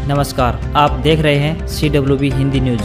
नमस्कार, आप देख रहे हैं CWB हिंदी न्यूज।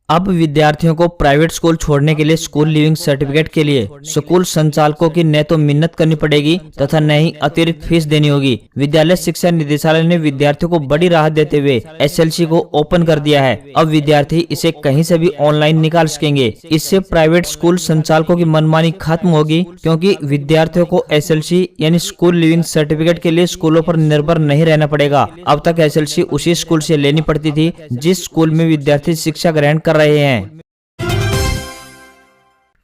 अब विद्यार्थियों को प्राइवेट स्कूल छोड़ने के लिए स्कूल लिविंग सर्टिफिकेट के लिए स्कूल संचालकों की न तो मिन्नत करनी पड़ेगी तथा न ही अतिरिक्त फीस देनी होगी। विद्यालय शिक्षा निदेशालय ने विद्यार्थियों को बड़ी राहत देते हुए SLC को ओपन कर दिया है। अब विद्यार्थी इसे कहीं से भी ऑनलाइन निकाल सकेंगे। इससे प्राइवेट स्कूल संचालकों की मनमानी खत्म होगी, क्योंकि विद्यार्थियों को SLC यानी स्कूल लिविंग सर्टिफिकेट के लिए स्कूलों पर निर्भर नहीं रहना पड़ेगा। अब तक SLC उसी स्कूल से लेनी पड़ती थी जिस स्कूल में विद्यार्थी शिक्षा ग्रहण कर रहे हैं।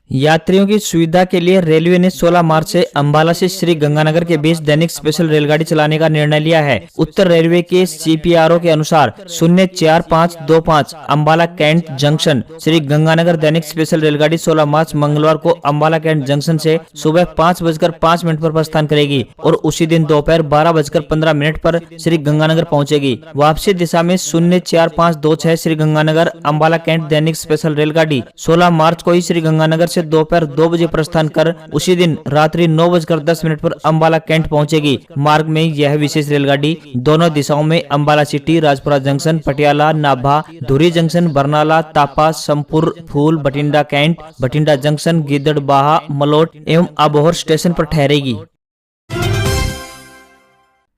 यात्रियों की सुविधा के लिए रेलवे ने 16 मार्च से अंबाला से श्री गंगानगर के बीच दैनिक स्पेशल रेलगाड़ी चलाने का निर्णय लिया है। उत्तर रेलवे के CPRO के अनुसार 04525 अंबाला कैंट जंक्शन श्री गंगानगर दैनिक स्पेशल रेलगाड़ी 16 मार्च मंगलवार को अंबाला कैंट जंक्शन से सुबह 5:05 पर प्रस्थान करेगी और उसी दिन दोपहर 12:15 पर श्री गंगानगर पहुंचेगी। वापसी दिशा में 04526 श्री गंगानगर अंबाला कैंट दैनिक स्पेशल रेलगाड़ी 16 मार्च को ही श्री गंगानगर से दोपहर 2 बजे प्रस्थान कर उसी दिन रात्रि 9:10 पर अंबाला कैंट पहुंचेगी। मार्ग में यह विशेष रेलगाड़ी दोनों दिशाओं में अंबाला सिटी, राजपुरा जंक्शन, पटियाला, नाभा, धुरी जंक्शन, बरनाला, तापा, समपुर, फूल, बठिंडा कैंट, बठिंडा जंक्शन, गिद्दड़बाहा, मलोट एवं अबोहर स्टेशन पर ठहरेगी।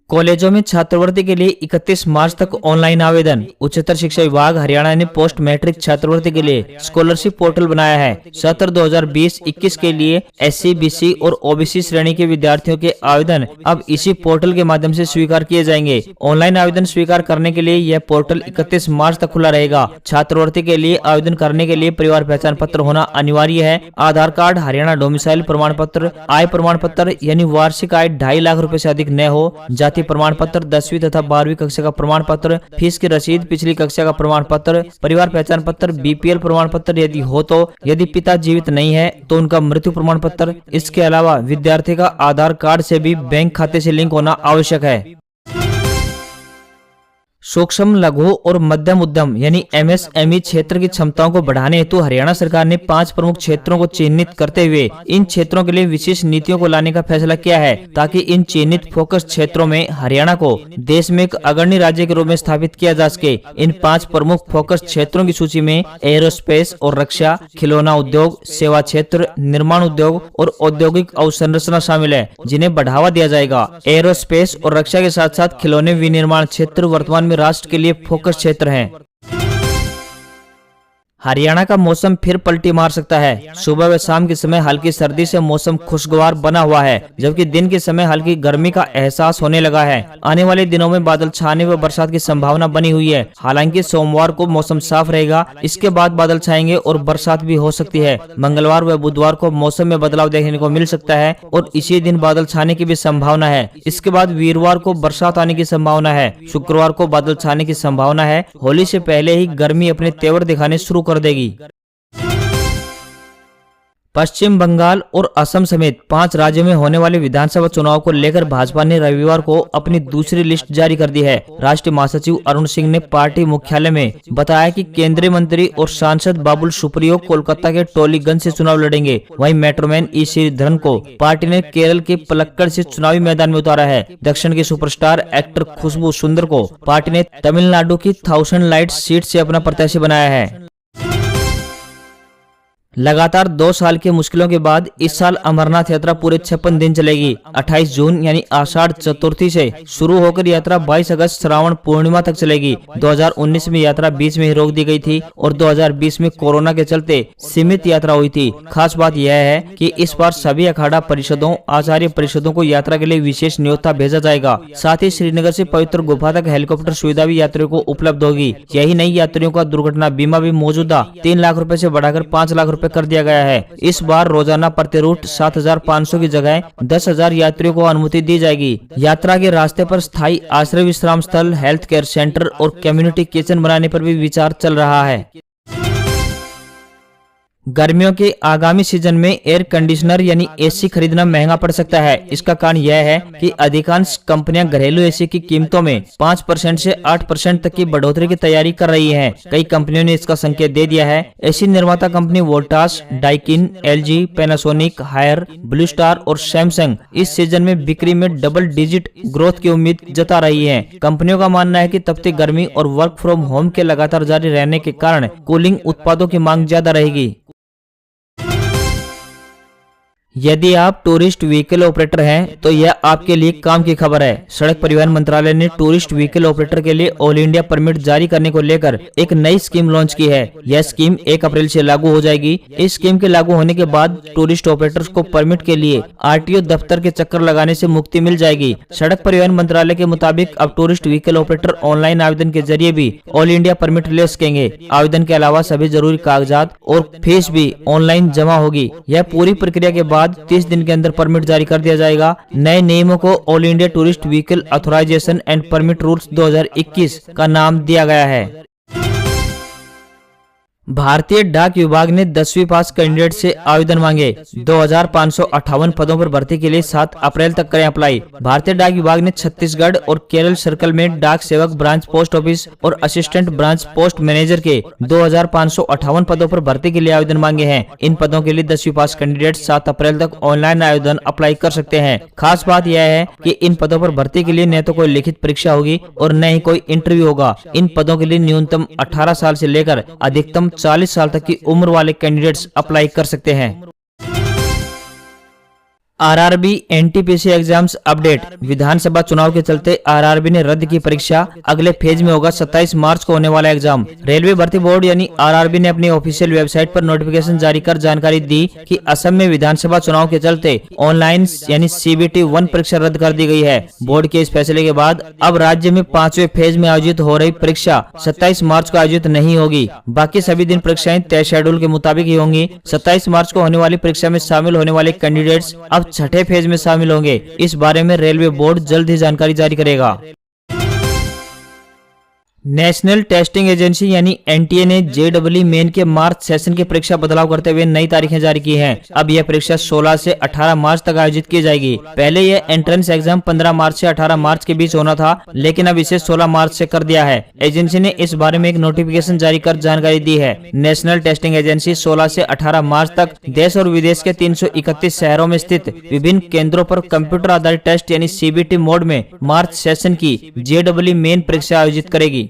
कॉलेजों में छात्रवृत्ति के लिए 31 मार्च तक ऑनलाइन आवेदन। उच्चतर शिक्षा विभाग हरियाणा ने पोस्ट मैट्रिक छात्रवृत्ति के लिए स्कॉलरशिप पोर्टल बनाया है। सत्र 2020-21 के लिए SC, BC और OBC श्रेणी के विद्यार्थियों के आवेदन अब इसी पोर्टल के माध्यम से स्वीकार किए जाएंगे। ऑनलाइन आवेदन स्वीकार करने के लिए यह पोर्टल 31 मार्च तक खुला रहेगा। छात्रवृत्ति के लिए आवेदन करने के लिए परिवार पहचान पत्र होना अनिवार्य है। आधार कार्ड, हरियाणा डोमिसाइल प्रमाण पत्र, आय प्रमाण पत्र यानी वार्षिक आय 2.5 लाख रुपए से अधिक न हो, जाति प्रमाण पत्र, 10वीं तथा 12वीं कक्षा का प्रमाण पत्र, फीस की रसीद, पिछली कक्षा का प्रमाण पत्र, परिवार पहचान पत्र, BPL प्रमाण पत्र यदि हो तो, यदि पिता जीवित नहीं है तो उनका मृत्यु प्रमाण पत्र। इसके अलावा विद्यार्थी का आधार कार्ड से भी बैंक खाते से लिंक होना आवश्यक है। सूक्ष्म, लघु और मध्यम उद्यम यानी MSME क्षेत्र की क्षमताओं को बढ़ाने हेतु हरियाणा सरकार ने 5 प्रमुख क्षेत्रों को चिन्हित करते हुए इन क्षेत्रों के लिए विशेष नीतियों को लाने का फैसला किया है, ताकि इन चिन्हित फोकस क्षेत्रों में हरियाणा को देश में एक अग्रणी राज्य के रूप में स्थापित किया जा सके। इन 5 प्रमुख फोकस क्षेत्रों की सूची में एरोस्पेस और रक्षा, खिलौना उद्योग, सेवा क्षेत्र, निर्माण उद्योग और औद्योगिक अवसंरचना शामिल है, जिन्हें बढ़ावा दिया जाएगा। एरोस्पेस और रक्षा के साथ साथ खिलौने विनिर्माण क्षेत्र वर्तमान में राष्ट्र के लिए फोकस क्षेत्र हैं। हरियाणा का मौसम फिर पलटी मार सकता है। सुबह व शाम के समय हल्की सर्दी से मौसम खुशगवार बना हुआ है, जबकि दिन के समय हल्की गर्मी का एहसास होने लगा है। आने वाले दिनों में बादल छाने व बरसात की संभावना बनी हुई है। हालांकि सोमवार को मौसम साफ रहेगा, इसके बाद बादल छाएंगे और बरसात भी हो सकती है। मंगलवार व बुधवार को मौसम में बदलाव देखने को मिल सकता है और इसी दिन बादल छाने की भी संभावना है। इसके बाद वीरवार को बरसात आने की संभावना है। शुक्रवार को बादल छाने की संभावना है। होली से पहले ही गर्मी अपने तेवर दिखाने शुरू कर देगी। पश्चिम बंगाल और असम समेत 5 राज्यों में होने वाले विधानसभा चुनाव को लेकर भाजपा ने रविवार को अपनी दूसरी लिस्ट जारी कर दी है। राष्ट्रीय महासचिव अरुण सिंह ने पार्टी मुख्यालय में बताया कि केंद्रीय मंत्री और सांसद बाबुल सुप्रियो कोलकाता के टोलीगंज से चुनाव लड़ेंगे। वहीं मेट्रोमैन E श्रीधरन को पार्टी ने केरल के पलक्कड़ से चुनावी मैदान में उतारा है। दक्षिण के सुपरस्टार एक्टर खुशबू सुंदर को पार्टी ने तमिलनाडु की 1000 लाइट सीट से अपना प्रत्याशी बनाया है। लगातार 2 साल की मुश्किलों के बाद इस साल अमरनाथ यात्रा पूरे 56 दिन चलेगी। 28 जून यानी आषाढ़ चतुर्थी से शुरू होकर यात्रा 22 अगस्त श्रावण पूर्णिमा तक चलेगी। 2019 में यात्रा बीच में ही रोक दी गई थी और 2020 में कोरोना के चलते सीमित यात्रा हुई थी। खास बात यह है कि इस बार सभी अखाड़ा परिषदों, आचार्य परिषदों को यात्रा के लिए विशेष न्योता भेजा जाएगा। साथ ही श्रीनगर से पवित्र गुफा तक हेलीकॉप्टर सुविधा भी यात्रियों को उपलब्ध होगी। यही नहीं, यात्रियों का दुर्घटना बीमा भी मौजूदा 3 लाख रुपए से बढ़ाकर 5 लाख कर दिया गया है। इस बार रोजाना प्रति रूट 7,500 की जगह 10,000 यात्रियों को अनुमति दी जाएगी। यात्रा के रास्ते पर स्थायी आश्रय विश्राम स्थल, हेल्थ केयर सेंटर और कम्युनिटी किचन बनाने पर भी विचार चल रहा है। गर्मियों के आगामी सीजन में एयर कंडीशनर यानी एसी खरीदना महंगा पड़ सकता है। इसका कारण यह है कि अधिकांश कंपनियां घरेलू एसी की कीमतों में 5% से 8% तक की बढ़ोतरी की तैयारी कर रही हैं। कई कंपनियों ने इसका संकेत दे दिया है। एसी निर्माता company Voltas, Daikin, LG, Panasonic, Haier, Blue Star और सैमसंग इस सीजन में बिक्री में डबल डिजिट ग्रोथ की उम्मीद जता रही है। कंपनियों का मानना है कि तपती गर्मी और वर्क फ्रॉम होम के लगातार जारी रहने के कारण कूलिंग उत्पादों की मांग ज्यादा रहेगी। यदि आप टूरिस्ट व्हीकल ऑपरेटर हैं तो यह आपके लिए काम की खबर है। सड़क परिवहन मंत्रालय ने टूरिस्ट व्हीकल ऑपरेटर के लिए ऑल इंडिया परमिट जारी करने को लेकर एक नई स्कीम लॉन्च की है। यह स्कीम 1 अप्रैल से लागू हो जाएगी। इस स्कीम के लागू होने के बाद टूरिस्ट ऑपरेटर्स को परमिट के लिए आरटीओ दफ्तर के चक्कर लगाने से मुक्ति मिल जाएगी। सड़क परिवहन मंत्रालय के मुताबिक अब टूरिस्ट व्हीकल ऑपरेटर ऑनलाइन आवेदन के जरिए भी ऑल इंडिया परमिट ले सकेंगे। आवेदन के अलावा सभी जरूरी कागजात और फीस भी ऑनलाइन जमा होगी। यह पूरी प्रक्रिया के बाद 30 दिन के अंदर परमिट जारी कर दिया जाएगा। नए नियमों को all India tourist vehicle authorisation and permit rules 2021 का नाम दिया गया है। भारतीय डाक विभाग ने 10वीं पास कैंडिडेट से आवेदन मांगे। 2558 पदों पर भर्ती के लिए 7 अप्रैल तक करें अप्लाई। भारतीय डाक विभाग ने छत्तीसगढ़ और केरल सर्कल में डाक सेवक, ब्रांच पोस्ट ऑफिस और असिस्टेंट ब्रांच पोस्ट मैनेजर के 2558 पदों पर भर्ती के लिए आवेदन मांगे हैं। इन पदों के लिए 10वीं पास कैंडिडेट 7 अप्रैल तक ऑनलाइन आवेदन अप्लाई कर सकते हैं। खास बात यह है कि इन पदों पर भर्ती के लिए न तो कोई लिखित परीक्षा होगी और न ही कोई इंटरव्यू होगा। इन पदों के लिए न्यूनतम 18 साल से लेकर अधिकतम 40 साल तक की उम्र वाले कैंडिडेट्स अप्लाई कर सकते हैं। RRB NTPC exams update. विधानसभा चुनाव के चलते आरआरबी ने रद्द की परीक्षा। अगले फेज में होगा 27 मार्च को होने वाला एग्जाम। रेलवे भर्ती बोर्ड यानी आरआरबी ने अपनी ऑफिशियल वेबसाइट पर नोटिफिकेशन जारी कर जानकारी दी कि असम में विधानसभा चुनाव के चलते ऑनलाइन यानी CBT 1 परीक्षा रद्द कर दी गई है। बोर्ड के इस फैसले के बाद अब राज्य में 5वें फेज में आयोजित हो रही परीक्षा 27 मार्च को आयोजित नहीं होगी। बाकी सभी दिन परीक्षाएं तय शेड्यूल के मुताबिक ही होंगी। 27 मार्च को होने वाली परीक्षा में शामिल होने वाले कैंडिडेट्स अब 6ठे फेज में शामिल होंगे। इस बारे में रेलवे बोर्ड जल्द ही जानकारी जारी करेगा। नेशनल टेस्टिंग एजेंसी यानी एनटीए ने JEE मेन के मार्च सेशन की परीक्षा बदलाव करते हुए नई तारीखें जारी की हैं। अब यह परीक्षा 16 से 18 मार्च तक आयोजित की जाएगी। पहले यह एंट्रेंस एग्जाम 15 मार्च से 18 मार्च के बीच होना था, लेकिन अब इसे 16 मार्च से कर दिया है। एजेंसी ने इस बारे में एक नोटिफिकेशन जारी कर जानकारी दी है। नेशनल टेस्टिंग एजेंसी 16 से 18 मार्च तक देश और विदेश के 331 शहरों में स्थित विभिन्न केंद्रों पर कंप्यूटर आधारित टेस्ट यानी CBT मोड में मार्च सेशन की JEE मेन परीक्षा आयोजित करेगी।